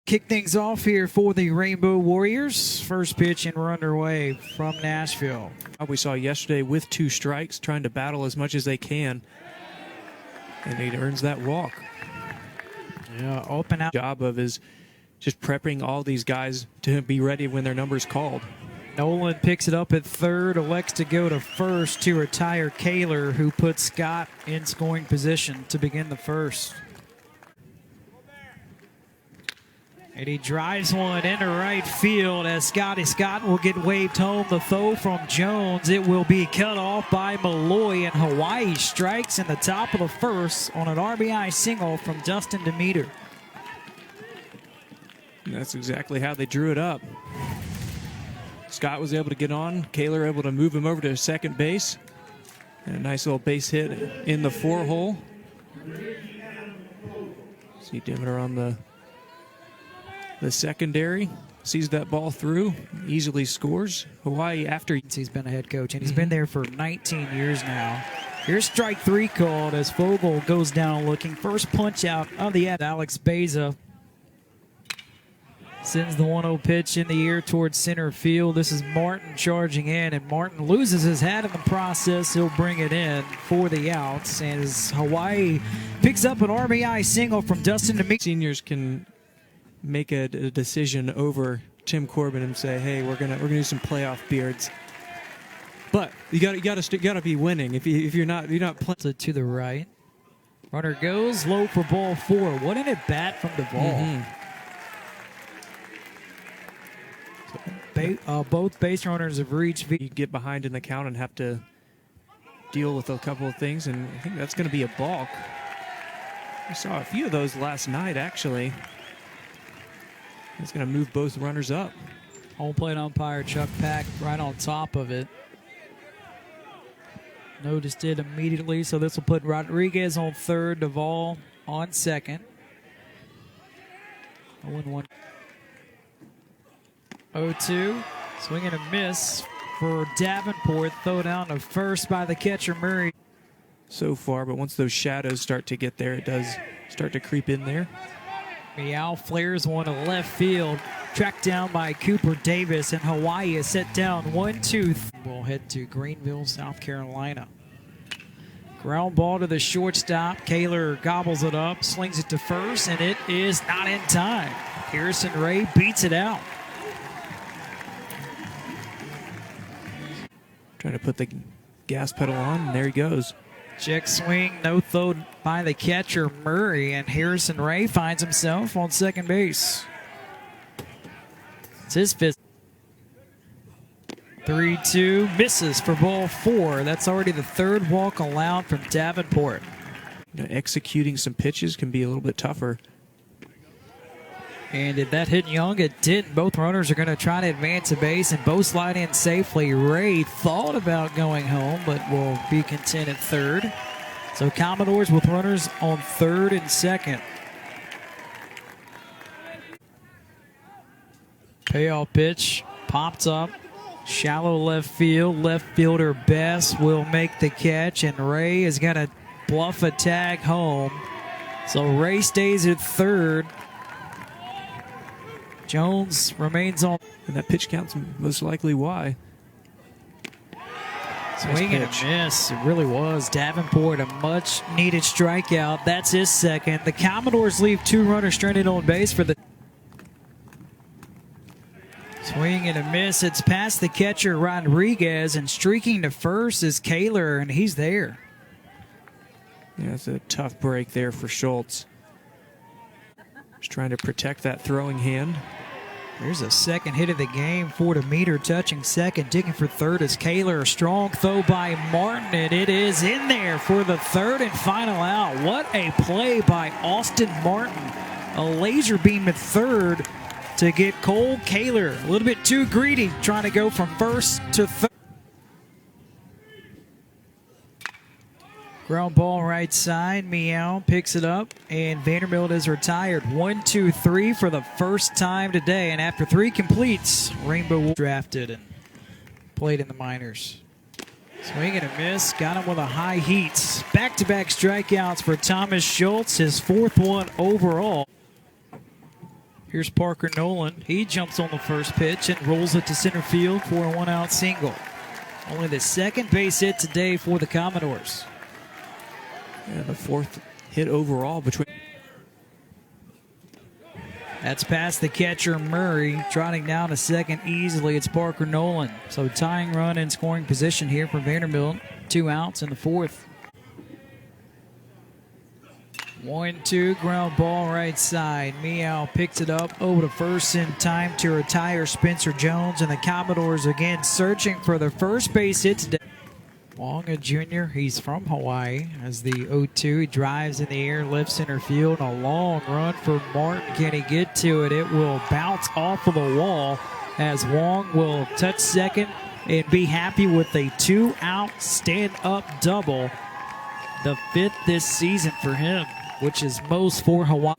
Kick things off here for the Rainbow Warriors. First pitch and we're underway from Nashville. We saw yesterday with 2 strikes, trying to battle as much as they can. And he earns that walk. Yeah, open out. Job of is just prepping all these guys to be ready when their number's called. Nolan picks it up at third, elects to go to first to retire Kaler, who puts Scott in scoring position to begin the first. And he drives one into right field as Scott will get waved home. The throw from Jones. It will be cut off by Malloy, and Hawaii strikes in the top of the first on an RBI single from Dustin Demeter. And that's exactly how they drew it up. Scott was able to get on. Kaler able to move him over to second base. And a nice little base hit in the 4-hole. See Demeter on the secondary, sees that ball through, easily scores. Hawaii after he's been a head coach, and he's been there for 19 years now. Here's strike 3 called as Fogle goes down looking. First punch out of the Alex Beza sends the 1-0 pitch in the air towards center field. This is Martin charging in, and Martin loses his hat in the process. He'll bring it in for the outs, and as Hawaii picks up an RBI single from Dustin Demeter. Seniors can make a decision over Tim Corbin and say, hey, we're gonna do some playoff beards. But you gotta be winning. If you're not playing to the right. Runner goes low for ball 4. What an at bat from Duvall. Both base runners have reached. You get behind in the count and have to deal with a couple of things, and I think that's going to be a balk. We saw a few of those last night, actually. It's going to move both runners up. Home plate umpire Chuck Pack right on top of it. Noticed it immediately, so this will put Rodriguez on third, Duvall on second. 0-1. 0-2. Swing and a miss for Davenport. Throw down to first by the catcher, Murray. So far, but once those shadows start to get there, it does start to creep in there. Meow flares one to left field. Tracked down by Cooper Davis, and Hawaii is set down 1-2. We'll head to Greenville, South Carolina. Ground ball to the shortstop. Kaler gobbles it up, slings it to first, and it is not in time. Harrison Ray beats it out. Trying to put the gas pedal on, and there he goes. Check swing, no throw by the catcher, Murray, and Harrison Ray finds himself on second base. It's his fifth. 3-2, misses for ball 4. That's already the third walk allowed from Davenport. Executing some pitches can be a little bit tougher. And did that hit Young? It didn't. Both runners are going to try to advance a base and both slide in safely. Ray thought about going home, but will be content at third. So Commodores with runners on third and second. Payoff pitch popped up. Shallow left field. Left fielder Best will make the catch, and Ray is going to bluff a tag home. So Ray stays at third. Jones remains on. And that pitch counts most likely why. Swing and a miss. It really was. Davenport, a much-needed strikeout. That's his second. The Commodores leave 2 runners stranded on base for the... Swing and a miss. It's past the catcher, Rodriguez, and streaking to first is Kaler, and he's there. Yeah, it's a tough break there for Schultz. Just trying to protect that throwing hand. There's a second hit of the game for Demeter, touching second. Digging for third is Kaler. A strong throw by Martin, and it is in there for the third and final out. What a play by Austin Martin. A laser beam at third to get Cole Kaler. A little bit too greedy, trying to go from first to third. Ground ball right side. Meow picks it up, and Vanderbilt is retired. 1-2-3 for the first time today. And after 3 completes, Rainbow drafted and played in the minors. Swing and a miss. Got him with a high heat. Back-to-back strikeouts for Thomas Schultz, his 4th one overall. Here's Parker Nolan. He jumps on the first pitch and rolls it to center field for a one-out single. Only the second base hit today for the Commodores. And the fourth hit overall between. That's past the catcher Murray, trotting down to second easily. It's Parker Nolan. So tying run in scoring position here for Vanderbilt. 2 outs in the fourth. 1-2, ground ball right side. Meow picks it up over to first in time to retire Spencer Jones, and the Commodores again searching for their first base hit today. Wong, a junior, he's from Hawaii. As the 0-2, he drives in the air, left center field. A long run for Martin. Can he get to it? It will bounce off of the wall as Wong will touch second and be happy with a 2-out stand-up double. The 5th this season for him, which is most for Hawaii.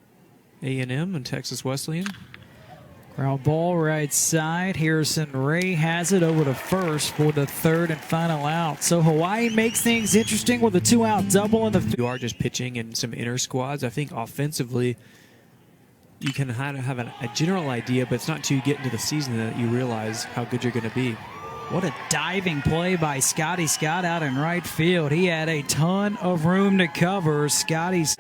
A&M and Texas Wesleyan. Ground ball right side. Harrison Ray has it over to first for the 3rd and final out. So Hawaii makes things interesting with a 2-out double in the. You are just pitching in some inner squads. I think offensively, you can kind of have a general idea, but it's not until you get into the season that you realize how good you're going to be. What a diving play by Scotty Scott out in right field. He had a ton of room to cover. Scotty's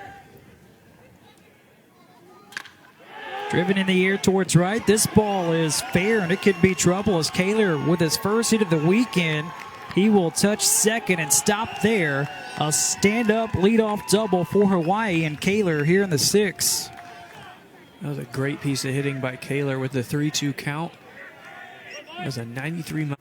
driven in the air towards right. This ball is fair, and it could be trouble as Kaler, with his first hit of the weekend, he will touch second and stop there. A stand-up leadoff double for Hawaii, and Kaler here in the 6th. That was a great piece of hitting by Kaler with the 3-2 count. It was a 93-mile.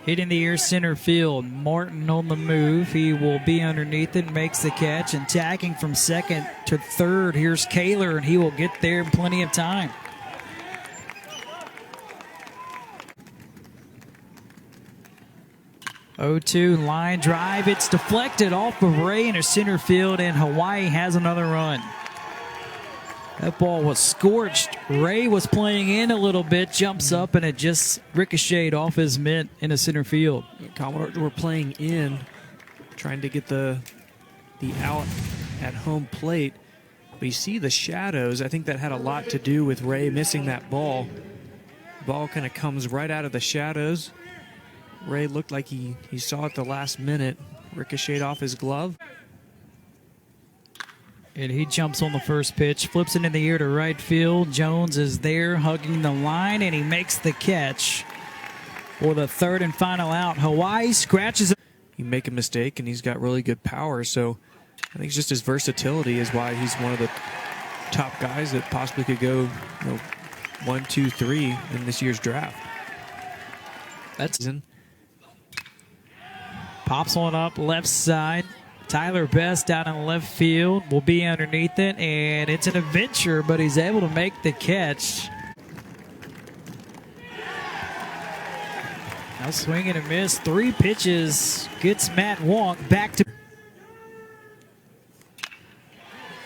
Hit in the air center field. Martin on the move. He will be underneath it, makes the catch, and tagging from second to third. Here's Kaler, and he will get there in plenty of time. (0-2) line drive. It's deflected off of Ray into center field, and Hawaii has another run. That ball was scorched. Ray was playing in a little bit, jumps up, and it just ricocheted off his mitt into center field. Commodores were playing in, trying to get the out at home plate. But you see the shadows. I think that had a lot to do with Ray missing that ball. The ball kind of comes right out of the shadows. Ray looked like he saw it the last minute, ricocheted off his glove. And he jumps on the first pitch, flips it in the air to right field. Jones is there hugging the line, and he makes the catch for the 3rd and final out. Hawaii scratches it. You make a mistake, and he's got really good power, so I think it's just his versatility is why he's one of the top guys that possibly could go 1, 2, 3 in this year's draft. That's in. Pops one up left side. Tyler Best down in left field will be underneath it, and it's an adventure, but he's able to make the catch. Now swinging and miss. 3 pitches. Gets Matt Wong back to.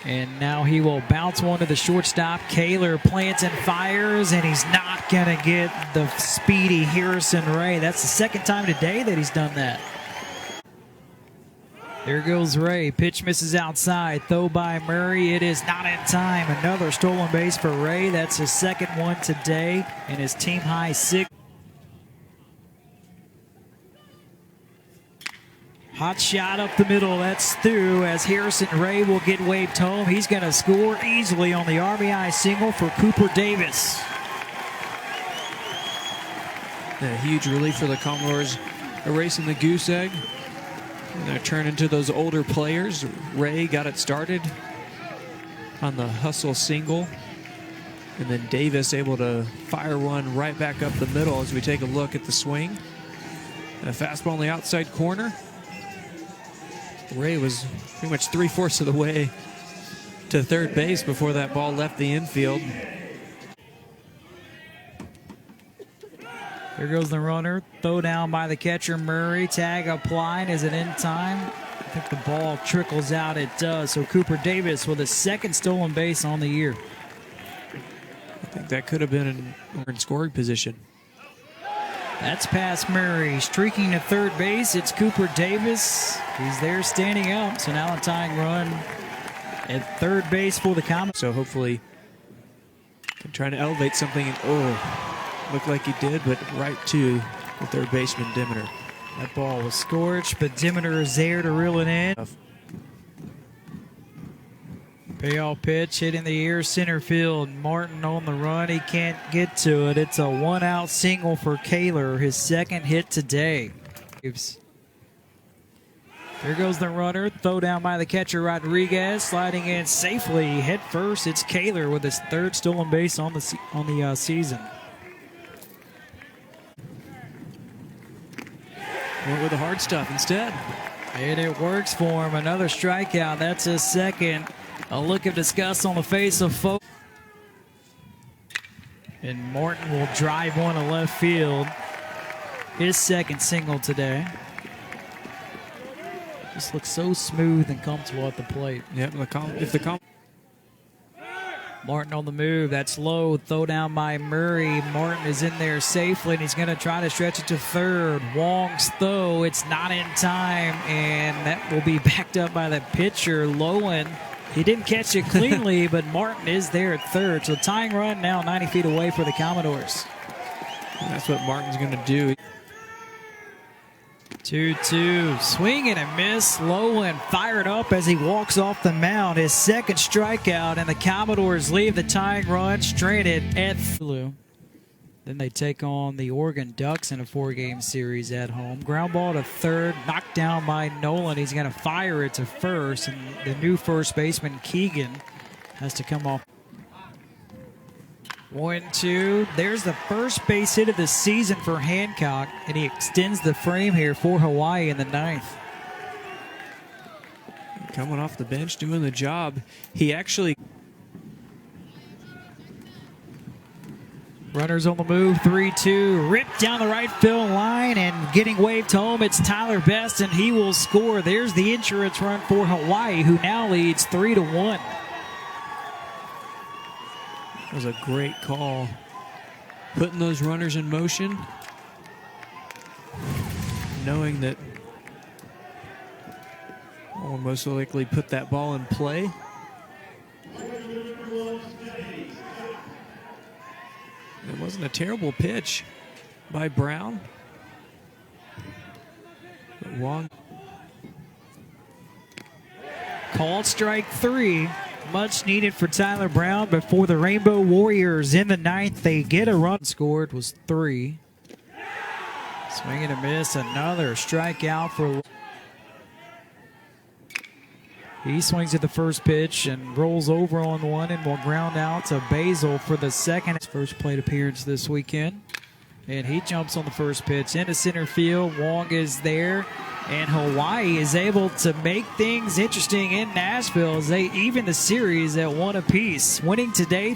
And now he will bounce one to the shortstop. Kaler plants and fires, and he's not going to get the speedy Harrison Ray. That's the 2nd time today that he's done that. There goes Ray. Pitch misses outside. Throw by Murray. It is not in time. Another stolen base for Ray. That's his 2nd one today and his team high 6. Hot shot up the middle. That's through as Harrison Ray will get waved home. He's going to score easily on the RBI single for Cooper Davis. A huge relief for the Commodores, erasing the goose egg. And they're turning to those older players. Ray got it started on the hustle single. And then Davis able to fire one right back up the middle as we take a look at the swing. And a fastball on the outside corner. Ray was pretty much 3/4 of the way to third base before that ball left the infield. There goes the runner. Throw down by the catcher Murray. Tag applied. Is it in time? I think the ball trickles out. It does. So Cooper Davis with his 2nd stolen base on the year. I think that could have been in scoring position. That's past Murray. Streaking to third base. It's Cooper Davis. He's there standing up. So now a tying run at third base for the Commodores. So hopefully trying to elevate something. And, oh, looked like he did, but right to the third baseman, Demeter. That ball was scorched, but Demeter is there to reel it in. Payoff pitch hitting the air center field. Martin on the run. He can't get to it. It's a one-out single for Kaler, his second hit today. There goes the runner. Throw down by the catcher, Rodriguez. Sliding in safely head first. It's Kaler with his third stolen base on the season. Went with the hard stuff instead. And it works for him. Another strikeout. That's his second. A look of disgust on the face of folks. And Martin will drive one to left field. His second single today. Just looks so smooth and comfortable at the plate. Yep, Martin on the move. That's low. Throw down by Murray. Martin is in there safely, and he's going to try to stretch it to third. Wong's throw. It's not in time, and that will be backed up by the pitcher, Lowen. He didn't catch it cleanly, but Martin is there at third. So tying run now 90 feet away for the Commodores. And that's what Martin's going to do. 2-2. Swing and a miss. Lowen fired up as he walks off the mound. His second strikeout, and the Commodores leave the tying run stranded at Flu. Then they take on the Oregon Ducks in a 4-game series at home. Ground ball to third, knocked down by Nolan. He's going to fire it to first, and the new first baseman, Keegan, has to come off. 1-2. There's the first base hit of the season for Hancock, and he extends the frame here for Hawaii in the ninth. Coming off the bench, doing the job. He actually... Runners on the move, 3-2. Ripped down the right field line and getting waved home. It's Tyler Best, and he will score. There's the insurance run for Hawaii, who now leads 3-1. That was a great call. Putting those runners in motion, knowing that will most likely put that ball in play. It wasn't a terrible pitch by Brown. But Wong. Called strike 3. Much needed for Tyler Brown, but for the Rainbow Warriors in the ninth, they get a run. Scored was 3. Swing and a miss. Another strikeout for... He swings at the first pitch and rolls over on one and will ground out to Basil for the second. His first plate appearance this weekend. And he jumps on the first pitch into center field. Wong is there. And Hawaii is able to make things interesting in Nashville as they even the series at 1 apiece. Winning today.